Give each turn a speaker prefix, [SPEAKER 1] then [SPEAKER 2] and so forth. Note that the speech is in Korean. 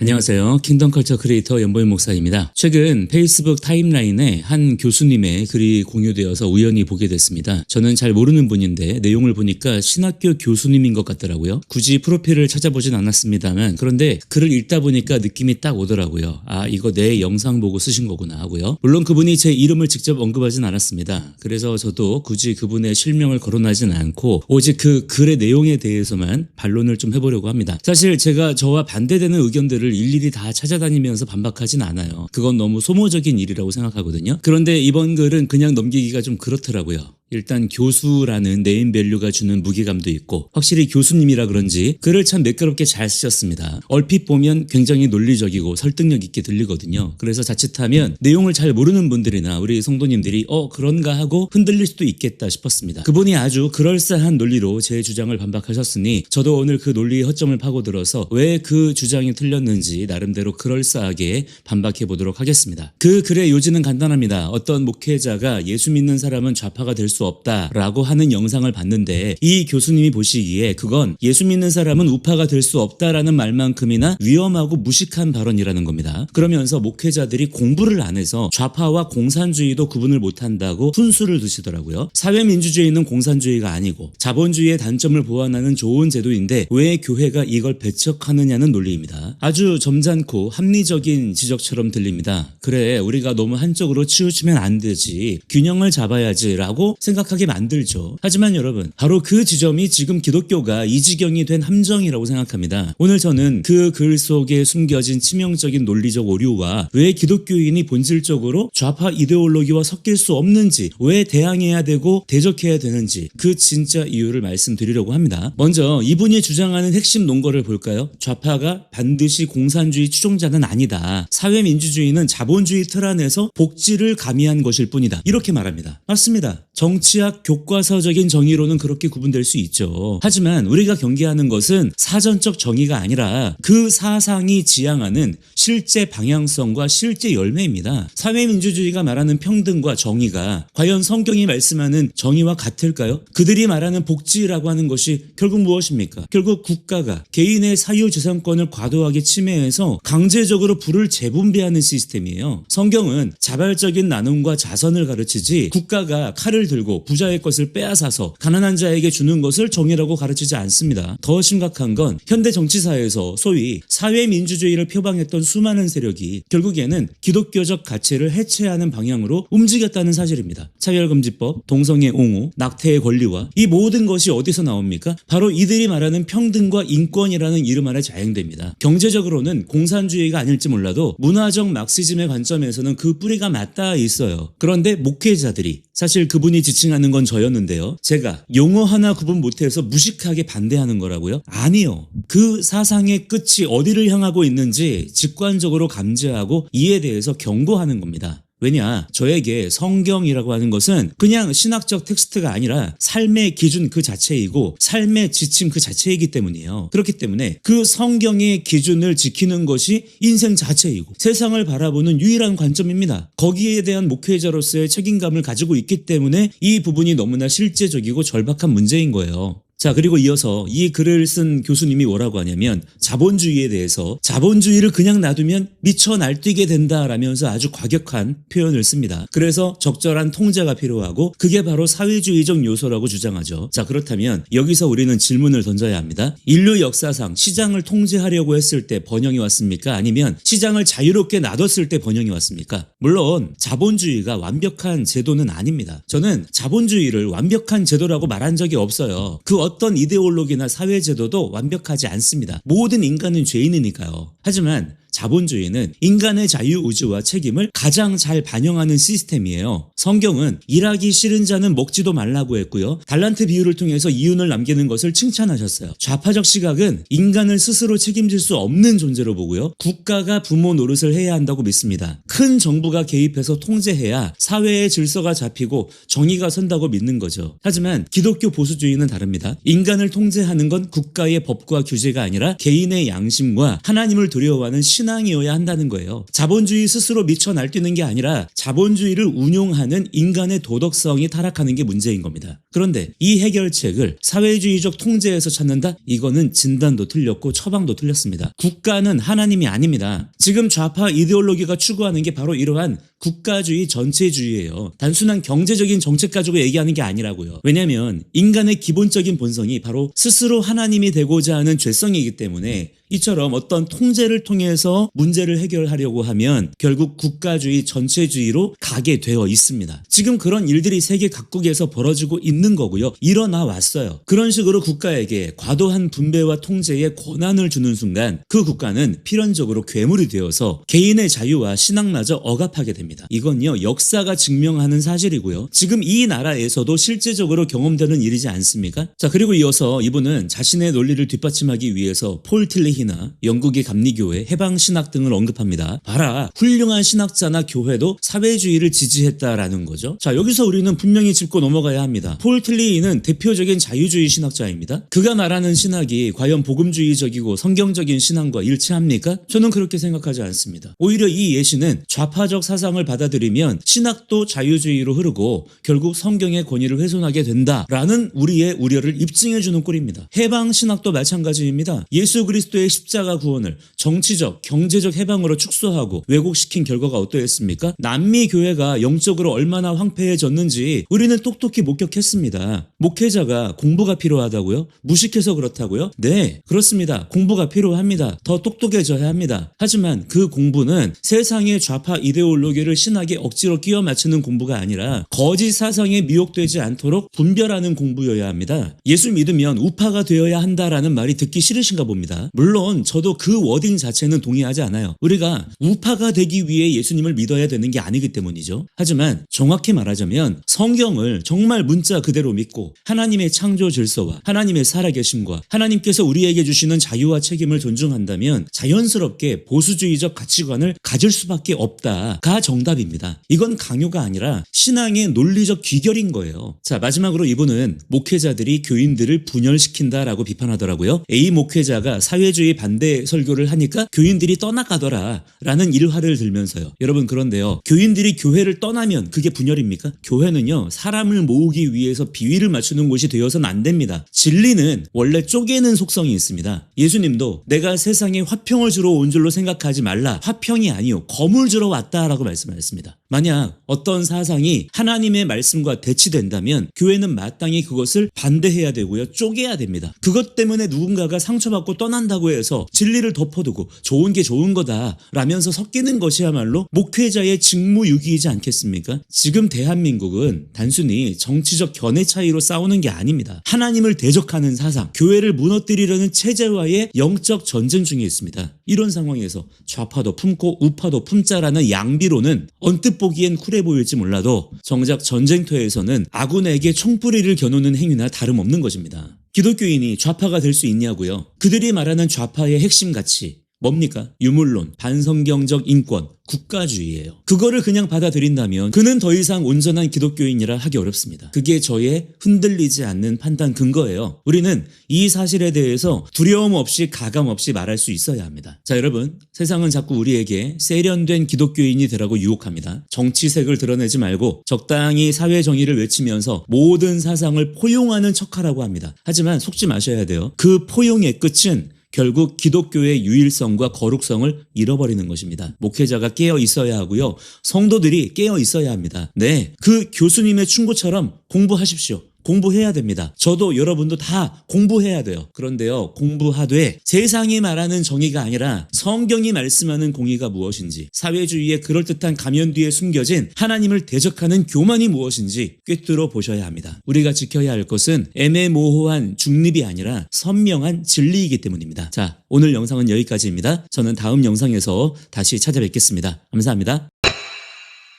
[SPEAKER 1] 안녕하세요. 킹덤 컬처 크리에이터 연보임 목사입니다. 최근 페이스북 타임라인에 한 교수님의 글이 공유되어서 우연히 보게 됐습니다. 저는 잘 모르는 분인데 내용을 보니까 신학교 교수님인 것 같더라고요. 굳이 프로필을 찾아보진 않았습니다만 그런데 글을 읽다 보니까 느낌이 딱 오더라고요. 아, 이거 내 영상 보고 쓰신 거구나 하고요. 물론 그분이 제 이름을 직접 언급하진 않았습니다. 그래서 저도 굳이 그분의 실명을 거론하진 않고 오직 그 글의 내용에 대해서만 반론을 좀 해보려고 합니다. 사실 제가 저와 반대되는 의견들을 일일이 다 찾아다니면서 반박하진 않아요. 그건 너무 소모적인 일이라고 생각하거든요. 그런데 이번 글은 그냥 넘기기가 좀 그렇더라고요. 일단 교수라는 네임밸류가 주는 무게감도 있고 확실히 교수님이라 그런지 글을 참 매끄럽게 잘 쓰셨습니다. 얼핏 보면 굉장히 논리적이고 설득력 있게 들리거든요. 그래서 자칫하면 내용을 잘 모르는 분들이나 우리 성도님들이 그런가 하고 흔들릴 수도 있겠다 싶었습니다. 그분이 아주 그럴싸한 논리로 제 주장을 반박하셨으니 저도 오늘 그 논리의 허점을 파고들어서 왜 그 주장이 틀렸는지 나름대로 그럴싸하게 반박해 보도록 하겠습니다. 그 글의 요지는 간단합니다. 어떤 목회자가 예수 믿는 사람은 좌파가 될 수 없다라고 하는 영상을 봤는데 이 교수님이 보시기에 그건 예수 믿는 사람은 우파가 될 수 없다라는 말만큼이나 위험하고 무식한 발언이라는 겁니다. 그러면서 목회자들이 공부를 안 해서 좌파와 공산주의도 구분을 못한다고 훈수를 두시더라고요. 사회민주주의는 공산주의가 아니고 자본주의의 단점을 보완하는 좋은 제도인데 왜 교회가 이걸 배척하느냐는 논리입니다. 아주 점잖고 합리적인 지적처럼 들립니다. 그래, 우리가 너무 한쪽으로 치우치면 안 되지, 균형을 잡아야지 라고 생각하게 만들죠. 하지만 여러분, 바로 그 지점이 지금 기독교가 이 지경이 된 함정이라고 생각합니다. 오늘 저는 그 글 속에 숨겨진 치명적인 논리적 오류와 왜 기독교인이 본질적으로 좌파 이데올로기와 섞일 수 없는지, 왜 대항해야 되고 대적해야 되는지 그 진짜 이유를 말씀드리려고 합니다. 먼저 이분이 주장하는 핵심 논거를 볼까요? 좌파가 반드시 공산주의 추종자는 아니다. 사회민주주의는 자본주의 틀 안에서 복지를 가미한 것일 뿐이다. 이렇게 말합니다. 맞습니다. 정치학 교과서적인 정의로는 그렇게 구분될 수 있죠. 하지만 우리가 경계하는 것은 사전적 정의가 아니라 그 사상이 지향하는 실제 방향성과 실제 열매입니다. 사회민주주의가 말하는 평등과 정의가 과연 성경이 말씀하는 정의와 같을까요? 그들이 말하는 복지라고 하는 것이 결국 무엇입니까? 결국 국가가 개인의 사유재산권을 과도하게 침해해서 강제적으로 부를 재분배하는 시스템이에요. 성경은 자발적인 나눔과 자선을 가르치지 국가가 칼을 들고 부자의 것을 빼앗아서 가난한 자에게 주는 것을 정의라고 가르치지 않습니다. 더 심각한 건 현대 정치사에서 소위 사회민주주의를 표방했던 수많은 세력이 결국에는 기독교적 가치를 해체하는 방향으로 움직였다는 사실입니다. 차별금지법, 동성애 옹호, 낙태의 권리와 이 모든 것이 어디서 나옵니까? 바로 이들이 말하는 평등과 인권이라는 이름 아래 자행됩니다. 경제적으로는 공산주의가 아닐지 몰라도 문화적 막시즘의 관점에서는 그 뿌리가 맞닿아 있어요. 그런데 목회자들이, 사실 그분이 지칭하는 건 저였는데요, 제가 용어 하나 구분 못해서 무식하게 반대하는 거라고요? 아니요. 그 사상의 끝이 어디를 향하고 있는지 직관적으로 감지하고 이에 대해서 경고하는 겁니다. 왜냐, 저에게 성경이라고 하는 것은 그냥 신학적 텍스트가 아니라 삶의 기준 그 자체이고 삶의 지침 그 자체이기 때문이에요. 그렇기 때문에 그 성경의 기준을 지키는 것이 인생 자체이고 세상을 바라보는 유일한 관점입니다. 거기에 대한 목회자로서의 책임감을 가지고 있기 때문에 이 부분이 너무나 실제적이고 절박한 문제인 거예요. 자, 그리고 이어서 이 글을 쓴 교수님이 뭐라고 하냐면 자본주의에 대해서 자본주의를 그냥 놔두면 미쳐 날뛰게 된다라면서 아주 과격한 표현을 씁니다. 그래서 적절한 통제가 필요하고 그게 바로 사회주의적 요소라고 주장하죠. 자, 그렇다면 여기서 우리는 질문을 던져야 합니다. 인류 역사상 시장을 통제하려고 했을 때 번영이 왔습니까? 아니면 시장을 자유롭게 놔뒀을 때 번영이 왔습니까? 물론 자본주의가 완벽한 제도는 아닙니다. 저는 자본주의를 완벽한 제도라고 말한 적이 없어요. 그 어떤 이데올로기나 사회제도도 완벽하지 않습니다. 모든 인간은 죄인이니까요. 하지만 자본주의는 인간의 자유의지와 책임을 가장 잘 반영하는 시스템이에요. 성경은 일하기 싫은 자는 먹지도 말라고 했고요. 달란트 비유를 통해서 이윤을 남기는 것을 칭찬하셨어요. 좌파적 시각은 인간을 스스로 책임질 수 없는 존재로 보고요. 국가가 부모 노릇을 해야 한다고 믿습니다. 큰 정부가 개입해서 통제해야 사회의 질서가 잡히고 정의가 선다고 믿는 거죠. 하지만 기독교 보수주의는 다릅니다. 인간을 통제하는 건 국가의 법과 규제가 아니라 개인의 양심과 하나님을 두려워하는 신 신앙이어야 한다는 거예요. 자본주의 스스로 미쳐 날뛰는 게 아니라 자본주의를 운용하는 인간의 도덕성이 타락하는 게 문제인 겁니다. 그런데 이 해결책을 사회주의적 통제에서 찾는다? 이거는 진단도 틀렸고 처방도 틀렸습니다. 국가는 하나님이 아닙니다. 지금 좌파 이데올로기가 추구하는 게 바로 이러한 국가주의 전체주의예요. 단순한 경제적인 정책 가지고 얘기하는 게 아니라고요. 왜냐하면 인간의 기본적인 본성이 바로 스스로 하나님이 되고자 하는 죄성이기 때문에 이처럼 어떤 통제를 통해서 문제를 해결하려고 하면 결국 국가주의 전체주의로 가게 되어 있습니다. 지금 그런 일들이 세계 각국에서 벌어지고 있는 거고요. 일어나 왔어요. 그런 식으로 국가에게 과도한 분배와 통제의 권한을 주는 순간 그 국가는 필연적으로 괴물이 되어서 개인의 자유와 신앙마저 억압하게 됩니다. 이건요, 역사가 증명하는 사실이고요. 지금 이 나라에서도 실제적으로 경험되는 일이지 않습니까? 자, 그리고 이어서 이분은 자신의 논리를 뒷받침하기 위해서 폴 틸리히나 영국의 감리교회, 해방신학 등을 언급합니다. 봐라, 훌륭한 신학자나 교회도 사회주의를 지지했다라는 거죠. 자, 여기서 우리는 분명히 짚고 넘어가야 합니다. 폴 틸리히는 대표적인 자유주의 신학자입니다. 그가 말하는 신학이 과연 복음주의적이고 성경적인 신앙과 일치합니까? 저는 그렇게 생각하지 않습니다. 오히려 이 예시는 좌파적 사상을 받아들이면 신학도 자유주의로 흐르고 결국 성경의 권위를 훼손하게 된다라는 우리의 우려를 입증해주는 꼴입니다. 해방신학도 마찬가지입니다. 예수 그리스도의 십자가 구원을 정치적, 경제적 해방으로 축소하고 왜곡시킨 결과가 어떠했습니까? 남미 교회가 영적으로 얼마나 황폐해졌는지 우리는 똑똑히 목격했습니다. 목회자가 공부가 필요하다고요? 무식해서 그렇다고요? 네, 그렇습니다. 공부가 필요합니다. 더 똑똑해져야 합니다. 하지만 그 공부는 세상의 좌파 이데올로기를 신학에 억지로 끼워 맞추는 공부가 아니라 거짓 사상에 미혹되지 않도록 분별하는 공부여야 합니다. 예수 믿으면 우파가 되어야 한다라는 말이 듣기 싫으신가 봅니다. 물론 저도 그 워딩 자체는 동의하지 않아요. 우리가 우파가 되기 위해 예수님을 믿어야 되는 게 아니기 때문이죠. 하지만 정확히 말하자면 성경을 정말 문자 그대로 믿고 하나님의 창조 질서와 하나님의 살아계심과 하나님께서 우리에게 주시는 자유와 책임을 존중한다면 자연스럽게 보수주의적 가치관을 가질 수밖에 없다가 정답입니다. 이건 강요가 아니라 신앙의 논리적 귀결인 거예요. 자, 마지막으로 이분은 목회자들이 교인들을 분열시킨다라고 비판하더라고요. A 목회자가 사회주의 반대 설교를 하니까 교인들이 떠나가더라 라는 일화를 들면서요. 여러분, 그런데요, 교인들이 교회를 떠나면 그게 분열입니까? 교회는요, 사람을 모으기 위해서 비위를 맞추는 곳이 되어서는 안 됩니다. 진리는 원래 쪼개는 속성이 있습니다. 예수님도 내가 세상에 화평을 주러 온 줄로 생각하지 말라, 화평이 아니요 검을 주러 왔다라고 말씀하셨습니다. 만약 어떤 사상이 하나님의 말씀과 대치된다면 교회는 마땅히 그것을 반대해야 되고요, 쪼개야 됩니다. 그것 때문에 누군가가 상처받고 떠난다고 해서 진리를 덮어두고 좋은 게 좋은 거다 라면서 섞이는 것이야말로 목회자의 직무유기이지 않겠습니까? 지금 대한민국은 단순히 정치적 견해 차이로 싸우는 게 아닙니다. 하나님을 대적하는 사상, 교회를 무너뜨리려는 체제와의 영적 전쟁 중에 있습니다. 이런 상황에서 좌파도 품고 우파도 품자라는 양비론은 언뜻 보기엔 쿨해 보일지 몰라도 정작 전쟁터에서는 아군에게 총뿌리를 겨누는 행위나 다름없는 것입니다. 기독교인이 좌파가 될 수 있냐고요? 그들이 말하는 좌파의 핵심 가치 뭡니까? 유물론, 반성경적 인권, 국가주의예요. 그거를 그냥 받아들인다면 그는 더 이상 온전한 기독교인이라 하기 어렵습니다. 그게 저의 흔들리지 않는 판단 근거예요. 우리는 이 사실에 대해서 두려움 없이 가감 없이 말할 수 있어야 합니다. 자, 여러분, 세상은 자꾸 우리에게 세련된 기독교인이 되라고 유혹합니다. 정치색을 드러내지 말고 적당히 사회 정의를 외치면서 모든 사상을 포용하는 척하라고 합니다. 하지만 속지 마셔야 돼요. 그 포용의 끝은 결국 기독교의 유일성과 거룩성을 잃어버리는 것입니다. 목회자가 깨어 있어야 하고요, 성도들이 깨어 있어야 합니다. 네, 그 교수님의 충고처럼 공부하십시오. 공부해야 됩니다. 저도 여러분도 다 공부해야 돼요. 그런데요, 공부하되 세상이 말하는 정의가 아니라 성경이 말씀하는 공의가 무엇인지, 사회주의의 그럴듯한 가면 뒤에 숨겨진 하나님을 대적하는 교만이 무엇인지 꿰뚫어 보셔야 합니다. 우리가 지켜야 할 것은 애매모호한 중립이 아니라 선명한 진리이기 때문입니다. 자, 오늘 영상은 여기까지입니다. 저는 다음 영상에서 다시 찾아뵙겠습니다. 감사합니다.